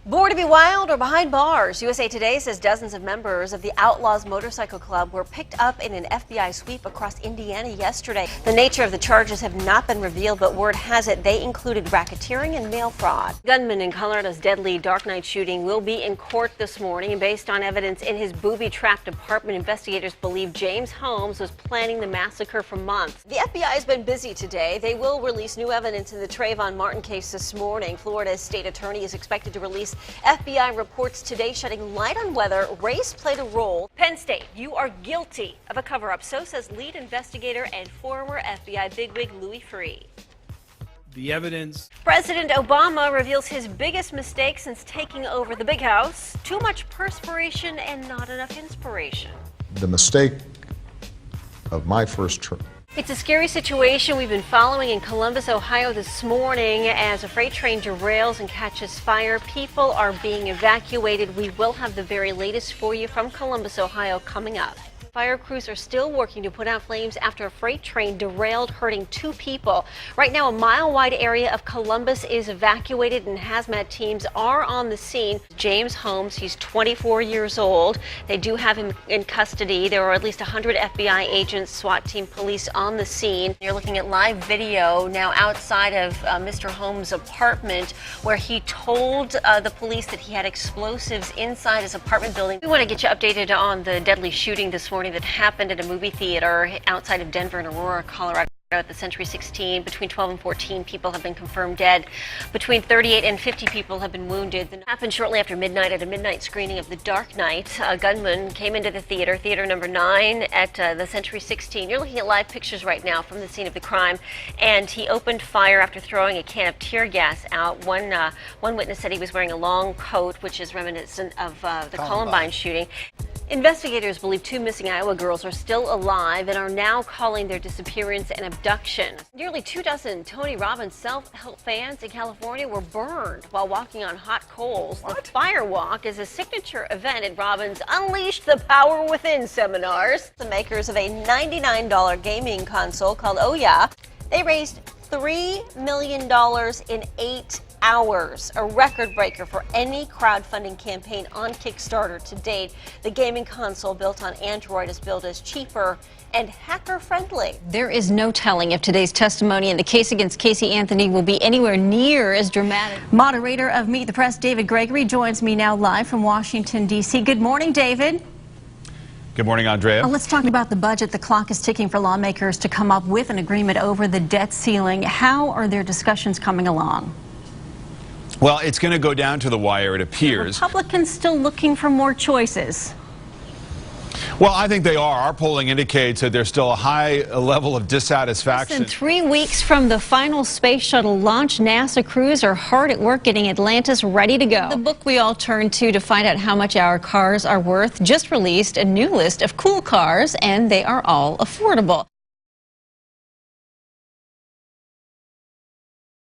Born to be wild or behind bars, USA Today says dozens of members of the Outlaws Motorcycle Club were picked up in an FBI sweep across Indiana yesterday. The nature of the charges have not been revealed, but word has it they included racketeering and mail fraud. Gunman in Colorado's deadly Dark Knight shooting will be in court this morning, and based on evidence in his booby-trapped apartment, investigators believe James Holmes was planning the massacre for months. The FBI has been busy today. They will release new evidence in the Trayvon Martin case this morning. Florida's state attorney is expected to release FBI reports today shedding light on whether race played a role. Penn State, you are guilty of a cover-up. So says lead investigator and former FBI bigwig Louis Freeh. The evidence. President Obama reveals his biggest mistake since taking over the big house. Too much perspiration and not enough inspiration. The mistake of my first term. It's a scary situation we've been following in Columbus, Ohio this morning as a freight train derails and catches fire. People are being evacuated. We will have the very latest for you from Columbus, Ohio coming up. Fire crews are still working to put out flames after a freight train derailed, hurting 2 people. Right now, a mile-wide area of Columbus is evacuated and hazmat teams are on the scene. James Holmes, he's 24 years old. They do have him in custody. There are at least 100 FBI agents, SWAT team, police on the scene. You're looking at live video now outside of Mr. Holmes' apartment where he told the police that he had explosives inside his apartment building. We want to get you updated on the deadly shooting this morning that happened at a movie theater outside of Denver in Aurora, Colorado at the Century 16. Between 12 and 14 people have been confirmed dead. Between 38 and 50 people have been wounded. It happened shortly after midnight at a midnight screening of The Dark Knight. A gunman came into the theater number 9 at the Century 16. You're looking at live pictures right now from the scene of the crime, and he opened fire after throwing a can of tear gas out. One witness said he was wearing a long coat, which is reminiscent of the Columbine shooting. Investigators believe 2 missing Iowa girls are still alive and are now calling their disappearance an abduction. Nearly 24 Tony Robbins self-help fans in California were burned while walking on hot coals. The Fire Walk is a signature event at Robbins' Unleash the Power Within seminars. The makers of a $99 gaming console called Ouya, they raised $3 million in 8 hours, a record breaker for any crowdfunding campaign on Kickstarter to date. The gaming console built on Android is billed as cheaper and hacker-friendly. There is no telling if today's testimony in the case against Casey Anthony will be anywhere near as dramatic. Moderator of Meet the Press, David Gregory, joins me now live from Washington, D.C. Good morning, David. Good morning, Andrea. Let's talk about the budget. The clock is ticking for lawmakers to come up with an agreement over the debt ceiling. How are their discussions coming along? Well, it's going to go down to the wire, it appears. Are Republicans still looking for more choices? Well, I think they are. Our polling indicates that there's still a high level of dissatisfaction. Less than 3 weeks from the final space shuttle launch, NASA crews are hard at work getting Atlantis ready to go. The book we all turn to find out how much our cars are worth just released a new list of cool cars, and they are all affordable.